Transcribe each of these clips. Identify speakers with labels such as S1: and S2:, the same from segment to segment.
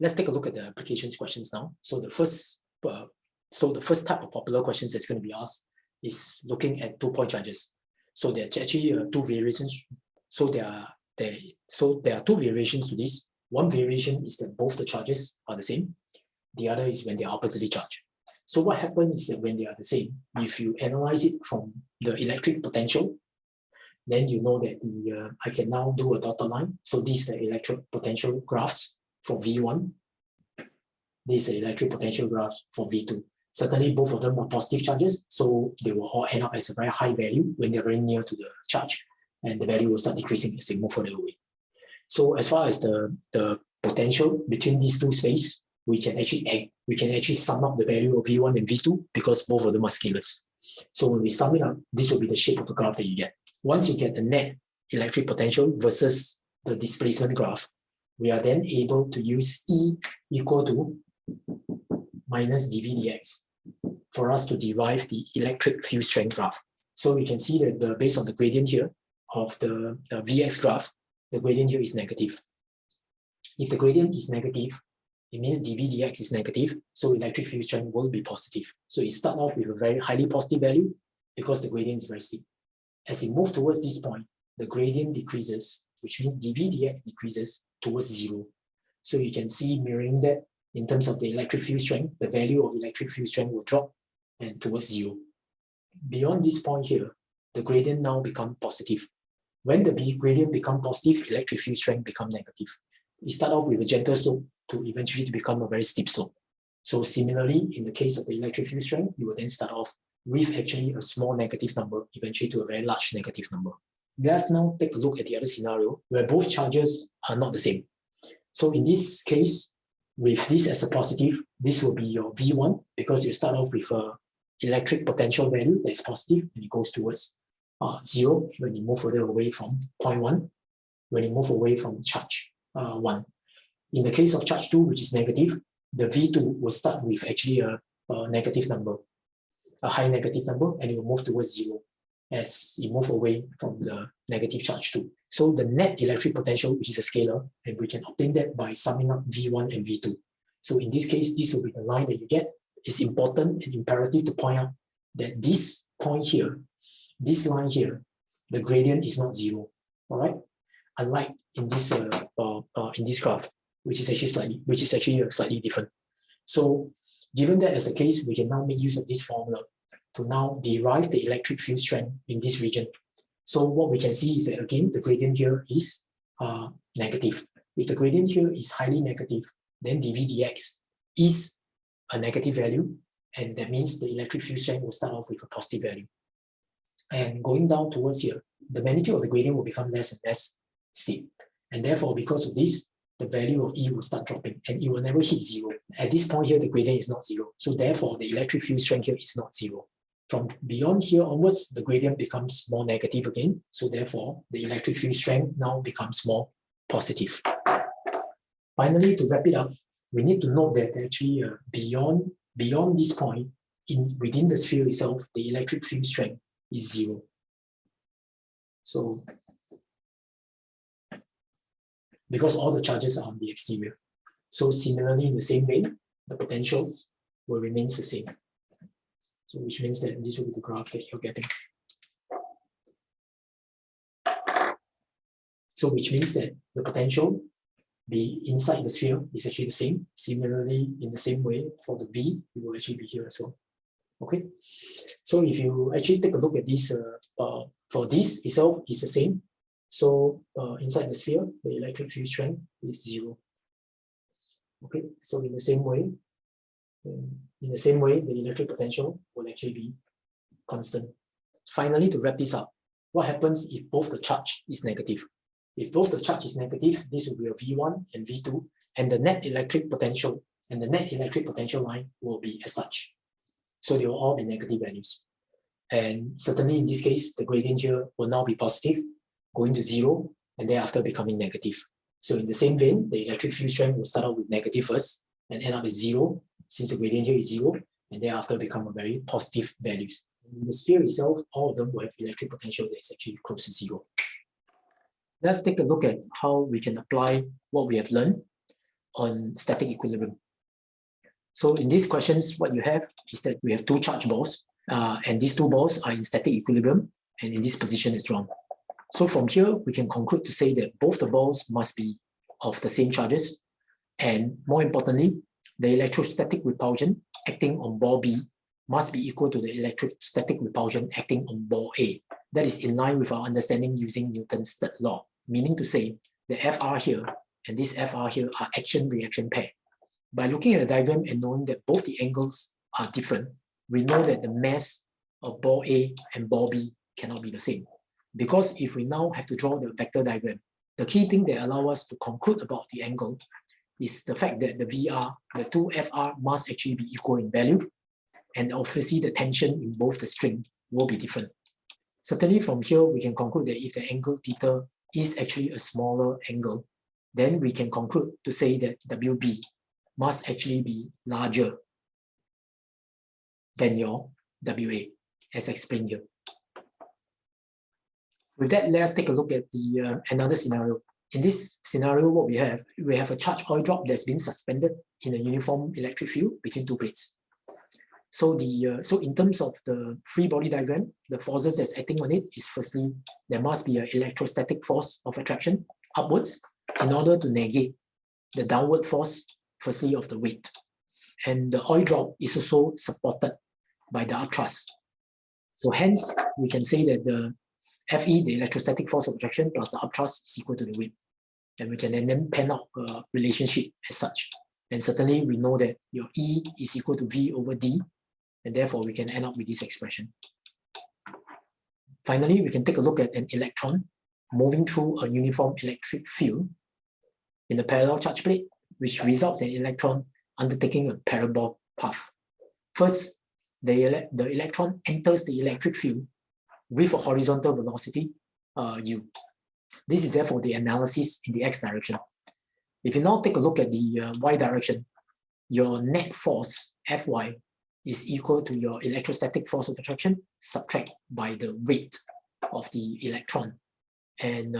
S1: Let's take a look at the applications questions now. So the first type of popular questions that's going to be asked is looking at 2-point charges. So there are actually two variations. So there are two variations to this. One variation is that both the charges are the same. The other is when they are oppositely charged. So what happens is that when they are the same, if you analyze it from the electric potential, then you know that I can now do a dotted line. So these are the electric potential graphs for V1. This is the electric potential graphs for V2. Certainly both of them are positive charges, so they will all end up as a very high value when they're very near to the charge, and the value will start decreasing as they move further away. So as far as the potential between these two spaces, we can actually sum up the value of V1 and V2 because both of them are scalars. So when we sum it up, this will be the shape of the graph that you get. Once you get the net electric potential versus the displacement graph, we are then able to use E equal to minus dV dx for us to derive the electric field strength graph. So you can see that based on the gradient here of the Vx graph, the gradient here is negative. If the gradient is negative, it means dV dx is negative, so electric field strength will be positive. So it starts off with a very highly positive value because the gradient is very steep. As it moves towards this point, the gradient decreases, which means dV dx decreases towards 0. So you can see mirroring that in terms of the electric field strength, the value of electric field strength will drop and towards 0. Beyond this point here, the gradient now becomes positive. When the gradient becomes positive, electric field strength becomes negative. It starts off with a gentle slope to eventually become a very steep slope. So similarly, in the case of the electric field strength, you will then start off with actually a small negative number, eventually to a very large negative number. Let's now take a look at the other scenario where both charges are not the same. So in this case, with this as a positive, this will be your V1 because you start off with an electric potential value that is positive and it goes towards 0 when you move further away from point 1, when you move away from charge 1. In the case of charge 2, which is negative, the V2 will start with actually a negative number, a high negative number, and it will move towards 0 as it moves away from the negative charge 2. So the net electric potential, which is a scalar, and we can obtain that by summing up V1 and V2. So in this case, this will be the line that you get. It's important and imperative to point out that this point here, this line here, the gradient is not 0. All right, unlike in this graph, which is actually slightly different. So given that as a case, we can now make use of this formula to now derive the electric field strength in this region. So what we can see is that again, the gradient here is negative. If the gradient here is highly negative, then dV dx is a negative value, and that means the electric field strength will start off with a positive value. And going down towards here, the magnitude of the gradient will become less and less steep. And therefore, because of this, the value of E will start dropping and it will never hit 0. At this point here, the gradient is not 0. So therefore, the electric field strength here is not 0. From beyond here onwards, the gradient becomes more negative again. So therefore, the electric field strength now becomes more positive. Finally, to wrap it up, we need to note that actually beyond this point, within the sphere itself, the electric field strength is 0. So because all the charges are on the exterior. So similarly, in the same way, the potentials will remain the same. So which means that this will be the graph that you're getting. So which means that the potential be inside the sphere is actually the same. Similarly, in the same way for the V, it will actually be here as well. Okay. So if you actually take a look at this, for this itself is the same. So inside the sphere, the electric field strength is 0. Okay. So in the same way, the electric potential will actually be constant. Finally, to wrap this up, what happens if both the charge is negative? If both the charge is negative, this will be a V1 and V2, and the net electric potential and the net electric potential line will be as such. So they will all be negative values. And certainly in this case, the gradient here will now be positive, going to 0, and thereafter becoming negative. So in the same vein, the electric field strength will start out with negative first and end up at 0, since the gradient here is 0, and thereafter become a very positive values. In the sphere itself, all of them will have electric potential that is actually close to 0. Let's take a look at how we can apply what we have learned on static equilibrium. So in these questions, what you have is that we have two charge balls, and these two balls are in static equilibrium, and in this position is drawn. So from here, we can conclude to say that both the balls must be of the same charges, and more importantly, the electrostatic repulsion acting on ball B must be equal to the electrostatic repulsion acting on ball A. That is in line with our understanding using Newton's third law, meaning to say the FR here and this FR here are action-reaction pair. By looking at the diagram and knowing that both the angles are different, we know that the mass of ball A and ball B cannot be the same. Because if we now have to draw the vector diagram, the key thing that allows us to conclude about the angle is the fact that the VR, the two FR must actually be equal in value, and obviously the tension in both the string will be different. Certainly from here, we can conclude that if the angle theta is actually a smaller angle, then we can conclude to say that WB must actually be larger than your WA, as explained here. With that, let's take a look at the another scenario. In this scenario, what we have a charged oil drop that's been suspended in a uniform electric field between two plates. So so in terms of the free body diagram, the forces that's acting on it is firstly, there must be an electrostatic force of attraction upwards in order to negate the downward force, firstly of the weight. And the oil drop is also supported by the upthrust. So hence, we can say that the Fe, the electrostatic force of attraction, plus the upthrust is equal to the weight. And we can then pen out a relationship as such. And certainly we know that your E is equal to V over D, and therefore we can end up with this expression. Finally, we can take a look at an electron moving through a uniform electric field in a parallel charge plate, which results in an electron undertaking a parabolic path. First, the electron enters the electric field with a horizontal velocity, u. This is therefore the analysis in the x direction. If you now take a look at the y direction, your net force, Fy, is equal to your electrostatic force of attraction, subtract by the weight of the electron. And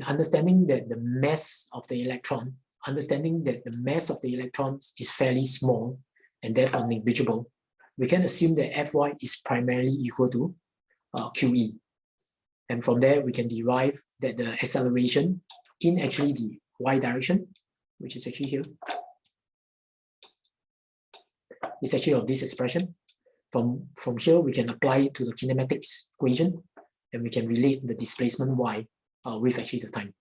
S1: understanding that the mass of the electron, is fairly small and therefore negligible, we can assume that Fy is primarily equal to QE. And from there, we can derive that the acceleration in actually the y direction, which is actually here, is actually of this expression. From here, we can apply it to the kinematics equation, and we can relate the displacement y with actually the time.